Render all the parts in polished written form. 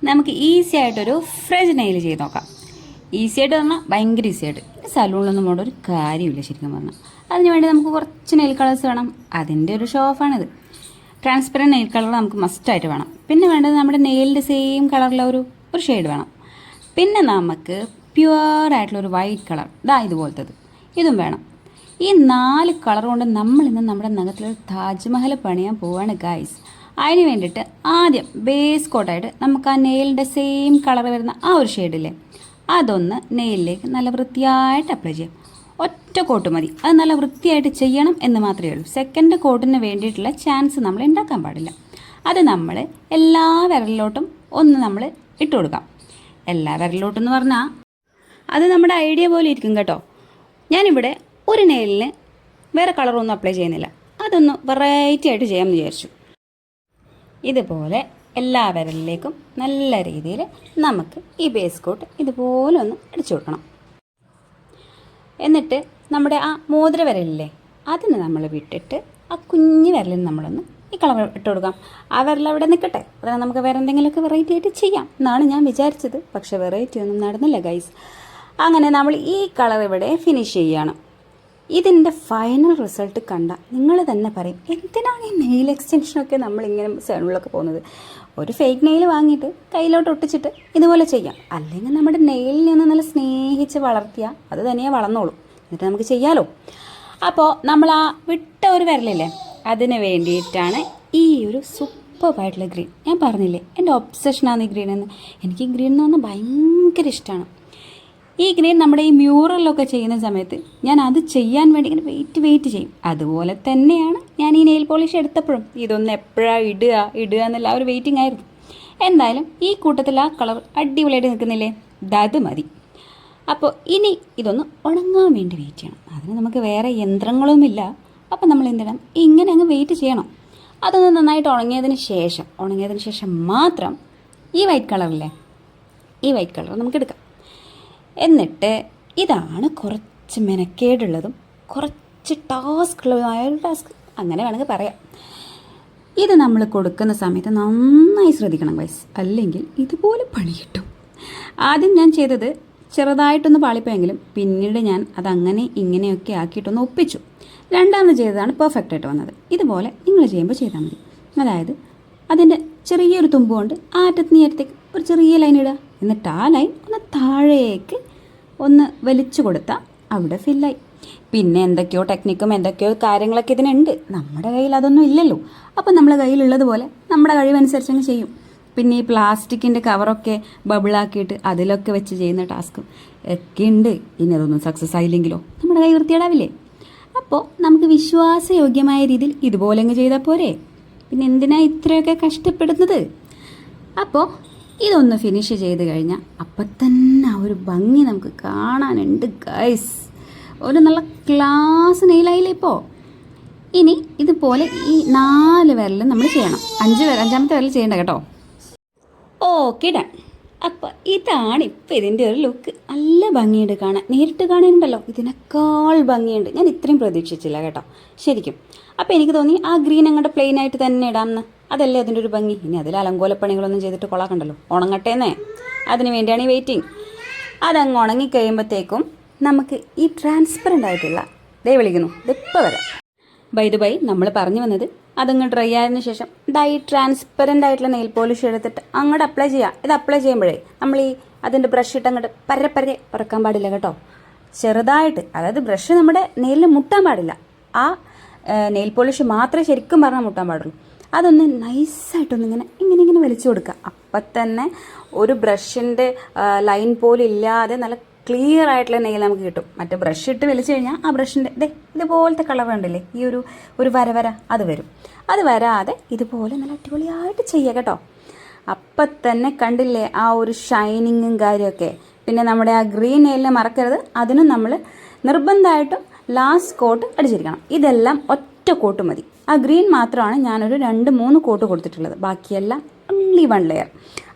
നമുക്ക് ഈസി ആയിട്ടൊരു French nail ചെയ്ത് നോക്കാം. ഈസി ആയിട്ട് പറഞ്ഞാൽ ഭയങ്കര ഈസി ആയിട്ട്. സലൂണിലൊന്നും പോകേണ്ട ഒരു കാര്യമില്ല ശരിക്കും പറഞ്ഞാൽ. അതിനുവേണ്ടി നമുക്ക് കുറച്ച് നെയിൽ കളേഴ്സ് വേണം. അതിൻ്റെ ഒരു ഷോ ഓഫാണിത്. ട്രാൻസ്പെറൻറ്റ് നെയിൽ കളർ നമുക്ക് മസ്റ്റായിട്ട് വേണം. പിന്നെ വേണ്ടത് നമ്മുടെ നെയിലിൻ്റെ സെയിം കളറിലെ ഒരു ഷെയ്ഡ് വേണം. പിന്നെ നമുക്ക് പ്യുവർ ആയിട്ടുള്ളൊരു വൈറ്റ് കളർ, ഇതുപോലത്തത്, ഇതും വേണം. ഈ 4 കളർ കൊണ്ട് നമ്മളിന്ന് നമ്മുടെ നഖത്തിലൊരു താജ്മഹൽ പണിയാൻ പോവാണ് ഗൈസ്. അതിന് വേണ്ടിയിട്ട് ആദ്യം ബേസ് കോട്ടായിട്ട് നമുക്ക് ആ നെയിലിൻ്റെ സെയിം കളർ വരുന്ന ആ ഒരു ഷെയ്ഡില്ലേ, അതൊന്ന് നെയിലിലേക്ക് നല്ല വൃത്തിയായിട്ട് അപ്ലൈ ചെയ്യാം. ഒറ്റ കോട്ട് മതി. അത് നല്ല വൃത്തിയായിട്ട് ചെയ്യണം എന്ന് മാത്രമേ ഉള്ളൂ. സെക്കൻഡ് കോട്ടിന് വേണ്ടിയിട്ടുള്ള ചാൻസ് നമ്മൾ ഉണ്ടാക്കാൻ പാടില്ല. അത് നമ്മൾ എല്ലാ വിരലിലോട്ടും ഒന്ന് നമ്മൾ ഇട്ട് കൊടുക്കാം. എല്ലാ വിരലിലോട്ടും എന്ന് പറഞ്ഞാൽ അത് നമ്മുടെ ഐഡിയ പോലെ ഇരിക്കും കേട്ടോ. ഞാനിവിടെ ഒരു നെയിലിന് വേറെ കളറൊന്നും അപ്ലൈ ചെയ്യുന്നില്ല. അതൊന്ന് വെറൈറ്റി ആയിട്ട് ചെയ്യാമെന്ന് വിചാരിച്ചു. ഇതുപോലെ എല്ലാ വിരലിലേക്കും നല്ല രീതിയിൽ നമുക്ക് ഈ ബേസ് കോട്ട് ഇതുപോലെ ഒന്ന് അടിച്ചു കൊടുക്കണം. എന്നിട്ട് നമ്മുടെ ആ മോതിര വിരലില്ലേ, അതിന് നമ്മൾ വിട്ടിട്ട് ആ കുഞ്ഞു വിരലിന് നമ്മളൊന്ന് ഈ കളർ ഇട്ട് കൊടുക്കാം. ആ വിരൽ അവിടെ നിൽക്കട്ടെ. അതിന് നമുക്ക് വേറെ എന്തെങ്കിലുമൊക്കെ വെറൈറ്റി ആയിട്ട് ചെയ്യാം എന്നാണ് ഞാൻ വിചാരിച്ചത്. പക്ഷേ വെറൈറ്റി ഒന്നും നടന്നില്ല ഗൈസ്. അങ്ങനെ നമ്മൾ ഈ കളർ ഇവിടെ ഫിനിഷ് ചെയ്യുകയാണ്. ഇതിൻ്റെ ഫൈനൽ റിസൾട്ട് കണ്ട നിങ്ങൾ തന്നെ പറയും, എന്തിനാണ് ഈ നെയിൽ എക്സ്റ്റൻഷനൊക്കെ നമ്മളിങ്ങനെ സലൂണിലൊക്കെ പോകുന്നത്. ഒരു ഫേക്ക് നെയിൽ വാങ്ങിയിട്ട് കയ്യിലോട്ട് ഒട്ടിച്ചിട്ട് ഇതുപോലെ ചെയ്യാം. അല്ലെങ്കിൽ നമ്മുടെ നെയിലിൽ നിന്ന് നല്ല സ്നേഹിച്ച് വളർത്തിയാൽ അത് തനിയെ വളർന്നോളും. എന്നിട്ട് നമുക്ക് ചെയ്യാമല്ലോ. അപ്പോൾ നമ്മൾ ആ വിട്ട ഒരു വിരലില്ലേ, അതിന് വേണ്ടിയിട്ടാണ് ഈ ഒരു സൂപ്പറായിട്ടുള്ള ഗ്രീൻ. ഞാൻ പറഞ്ഞില്ലേ എൻ്റെ ഒബ്സഷനാണ് ഈ ഗ്രീൻ എന്ന്. എനിക്ക് ഈ ഗ്രീൻ എന്ന് പറഞ്ഞാൽ ഭയങ്കര ഇഷ്ടമാണ്. ഈ ഗ്രീൻ നമ്മുടെ ഈ മ്യൂറലൊക്കെ ചെയ്യുന്ന സമയത്ത് ഞാൻ അത് ചെയ്യാൻ വേണ്ടി ഇങ്ങനെ വെയിറ്റ് ചെയ്യും. അതുപോലെ തന്നെയാണ് ഞാൻ ഈ നെയിൽ പോളിഷ് എടുത്തപ്പോഴും ഇതൊന്ന് എപ്പോഴാണ് ഇടുക എന്നുള്ള ഒരു വെയിറ്റിംഗ് ആയിരുന്നു. എന്തായാലും ഈ കൂട്ടത്തിൽ ആ കളർ അടിപൊളിയായിട്ട് നിൽക്കുന്നില്ലേ, അത് മതി. അപ്പോൾ ഇനി ഇതൊന്ന് ഉണങ്ങാൻ വേണ്ടി വെയിറ്റ് ചെയ്യണം. അതിന് നമുക്ക് വേറെ യന്ത്രങ്ങളൊന്നുമില്ല. അപ്പോൾ നമ്മൾ എന്തിനാ ഇങ്ങനെ അങ്ങ് വെയിറ്റ് ചെയ്യണം. അതൊന്ന് നന്നായിട്ട് ഉണങ്ങിയതിന് ശേഷം മാത്രം ഈ വൈറ്റ് കളറില്ലേ, ഈ വൈറ്റ് കളർ നമുക്ക് എടുക്കാം. എന്നിട്ട് ഇതാണ് കുറച്ച് മെനക്കേടുള്ളതും കുറച്ച് ടാസ്ക്കുള്ളതുമായ ഒരു ടാസ്ക്, അങ്ങനെ വേണമെങ്കിൽ പറയാം. ഇത് നമ്മൾ കൊടുക്കുന്ന സമയത്ത് നന്നായി ശ്രദ്ധിക്കണം ഗൈസ്, അല്ലെങ്കിൽ ഇതുപോലെ പണി കിട്ടും. ആദ്യം ഞാൻ ചെയ്തത് ചെറുതായിട്ടൊന്ന് പാളിപ്പോയെങ്കിലും പിന്നീട് ഞാൻ അതങ്ങനെ ഇങ്ങനെയൊക്കെ ആക്കിയിട്ടൊന്ന് ഒപ്പിച്ചു. രണ്ടാമത് ചെയ്തതാണ് പെർഫെക്റ്റ് ആയിട്ട് വന്നത്. ഇതുപോലെ നിങ്ങൾ ചെയ്യുമ്പോൾ ചെയ്താൽ മതി. അതായത് അതിൻ്റെ ചെറിയൊരു തുമ്പ് കൊണ്ട് ആറ്റത്ത് നീ അറ്റത്തേക്ക് ഒരു ചെറിയ ലൈൻ ഇടുക. എന്നിട്ട് ആ ലൈൻ ഒന്ന് താഴേക്ക് ഒന്ന് വലിച്ചു കൊടുത്താൽ അവിടെ ഫില്ലായി. പിന്നെ എന്തൊക്കെയോ ടെക്നിക്കും എന്തൊക്കെയോ കാര്യങ്ങളൊക്കെ ഇതിനുണ്ട്. നമ്മുടെ കയ്യിൽ അതൊന്നും ഇല്ലല്ലോ. അപ്പം നമ്മളെ കയ്യിലുള്ളതുപോലെ നമ്മുടെ കഴിവനുസരിച്ചങ്ങ് ചെയ്യും. പിന്നെ ഈ പ്ലാസ്റ്റിക്കിൻ്റെ കവറൊക്കെ ബബിളാക്കിയിട്ട് അതിലൊക്കെ വെച്ച് ചെയ്യുന്ന ടാസ്കും ഒക്കെ ഉണ്ട്. ഇനി അതൊന്നും സക്സസ് ആയില്ലെങ്കിലോ നമ്മുടെ കൈ വൃത്തിയേടാവില്ലേ? അപ്പോൾ നമുക്ക് വിശ്വാസയോഗ്യമായ രീതിയിൽ ഇതുപോലെ അങ്ങ് ചെയ്താൽ പോരെ. പിന്നെ എന്തിനാ ഇത്രയൊക്കെ കഷ്ടപ്പെടുന്നത്? അപ്പോൾ ഇതൊന്ന് ഫിനിഷ് ചെയ്ത് കഴിഞ്ഞാൽ അപ്പം തന്നെ ആ ഒരു ഭംഗി നമുക്ക് കാണാനുണ്ട് ഗൈസ്. ഒരു നല്ല ക്ലാസ് നെയിലായില്ലേ ഇപ്പോൾ. ഇനി ഇതുപോലെ ഈ 4 വിരലും നമ്മൾ ചെയ്യണം. 5-ാമത്തെ വിരൽ ചെയ്യണ്ട കേട്ടോ. Okay done. അപ്പോൾ ഇതാണ് ഇപ്പോൾ ഇതിൻ്റെ ഒരു ലുക്ക്. നല്ല ഭംഗിയുണ്ട് കാണാൻ. നേരിട്ട് കാണാനുണ്ടല്ലോ ഇതിനേക്കാൾ ഭംഗിയുണ്ട്. ഞാൻ ഇത്രയും പ്രതീക്ഷിച്ചില്ല കേട്ടോ ശരിക്കും. അപ്പോൾ എനിക്ക് തോന്നി ആ ഗ്രീൻ അങ്ങോട്ട് പ്ലെയിൻ ആയിട്ട് തന്നെ ഇടാമെന്ന്. അതല്ലേ അതിൻ്റെ ഒരു ഭംഗി. ഇനി അതിൽ അലങ്കോലപ്പണികളൊന്നും ചെയ്തിട്ട് കൊളാക്കണ്ടല്ലോ. ഉണങ്ങട്ടേന്നേ, അതിന് വേണ്ടിയാണ് ഈ വെയിറ്റിംഗ്. അതങ്ങ് ഉണങ്ങിക്കഴിയുമ്പോഴത്തേക്കും നമുക്ക് ഈ ട്രാൻസ്പെറൻ്റ് ആയിട്ടുള്ള വിളിക്കുന്നു ഇതിപ്പോൾ വരാം. ബൈ നമ്മൾ പറഞ്ഞു വന്നത് അതങ്ങ് ഡ്രൈ ആയതിനു ശേഷം ഈ ട്രാൻസ്പെറൻ്റ് ആയിട്ടുള്ള നെയിൽ പോളിഷ് എടുത്തിട്ട് അങ്ങോട്ട് അപ്ലൈ ചെയ്യുക. ഇത് അപ്ലൈ ചെയ്യുമ്പോഴേ നമ്മൾ ഈ അതിൻ്റെ ബ്രഷ് ഇട്ട് അങ്ങോട്ട് പരപ്പരെ ഉറക്കാൻ പാടില്ല കേട്ടോ. ചെറുതായിട്ട്, അതായത് ബ്രഷ് നമ്മുടെ നെയിലിൽ മുട്ടാൻ പാടില്ല. ആ നെയിൽ പോളിഷ് മാത്രമേ ശരിക്കും പറഞ്ഞാൽ മുട്ടാൻ പാടുള്ളൂ. അതൊന്ന് നൈസായിട്ടൊന്നിങ്ങനെ ഇങ്ങനെ വലിച്ചു കൊടുക്കുക. അപ്പം തന്നെ ഒരു ബ്രഷിൻ്റെ ലൈൻ പോലും ഇല്ലാതെ നല്ല ക്ലിയർ ആയിട്ടുള്ള നെയിൽ നമുക്ക് കിട്ടും. മറ്റേ ബ്രഷ് ഇട്ട് വലിച്ചു കഴിഞ്ഞാൽ ആ ബ്രഷിൻ്റെ ഇതുപോലത്തെ കളർ ഉണ്ടല്ലേ, ഈ ഒരു വര അത് വരും. അത് വരാതെ ഇതുപോലെ നല്ല അടിപൊളിയായിട്ട് ചെയ്യുക കേട്ടോ. അപ്പം തന്നെ കണ്ടില്ലേ ആ ഒരു ഷൈനിങ്ങും കാര്യമൊക്കെ. പിന്നെ നമ്മുടെ ആ ഗ്രീൻ നെയിലിനെ മറക്കരുത്. അതിനും നമ്മൾ നിർബന്ധമായിട്ടും ലാസ്റ്റ് കോട്ട് അടിച്ചിരിക്കണം. ഇതെല്ലാം ഒറ്റ കോട്ട് മതി. ആ ഗ്രീൻ മാത്രമാണ് ഞാനൊരു 2-3 കോട്ട് കൊടുത്തിട്ടുള്ളത്. ബാക്കിയെല്ലാം ഓൺലി 1 ലെയർ.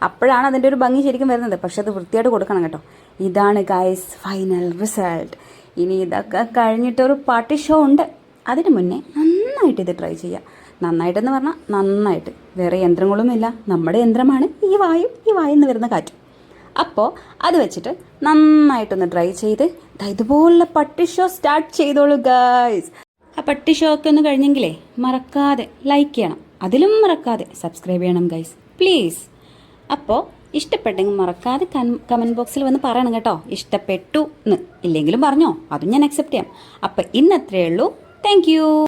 അപ്പോഴാണ് അതിൻ്റെ ഒരു ഭംഗി ശരിക്കും വരുന്നത്. പക്ഷെ അത് വൃത്തിയായിട്ട് കൊടുക്കണം കേട്ടോ. ഇതാണ് ഗൈസ് ഫൈനൽ റിസൾട്ട്. ഇനി ഇതൊക്കെ കഴിഞ്ഞിട്ടൊരു പാർട്ടി ഷോ ഉണ്ട്. അതിന് മുന്നേ നന്നായിട്ട് ഇത് ട്രൈ ചെയ്യുക. നന്നായിട്ടെന്ന് പറഞ്ഞാൽ നന്നായിട്ട്. വേറെ യന്ത്രങ്ങളൊന്നുമില്ല, നമ്മുടെ യന്ത്രമാണ് ഈ വായു നിന്ന് വരുന്ന കാറ്റ്. അപ്പോൾ അത് വെച്ചിട്ട് നന്നായിട്ടൊന്ന് ഡ്രൈ ചെയ്ത് ഇതുപോലുള്ള പട്ടി ഷോ സ്റ്റാർട്ട് ചെയ്തോളൂ ഗായ്സ്. ആ പട്ടി ഷോ ഒക്കെ ഒന്ന് കഴിഞ്ഞെങ്കിലേ മറക്കാതെ ലൈക്ക് ചെയ്യണം, അതിലും മറക്കാതെ സബ്സ്ക്രൈബ് ചെയ്യണം ഗൈസ് പ്ലീസ്. അപ്പോൾ ഇഷ്ടപ്പെട്ടെങ്കിൽ മറക്കാതെ കമൻറ്റ് ബോക്സിൽ വന്ന് പറയണം കേട്ടോ, ഇഷ്ടപ്പെട്ടു എന്ന്. ഇല്ലെങ്കിലും പറഞ്ഞോ, അതും ഞാൻ അക്സെപ്റ്റ് ചെയ്യാം. അപ്പോൾ ഇന്നത്രയേ ഉള്ളൂ. താങ്ക്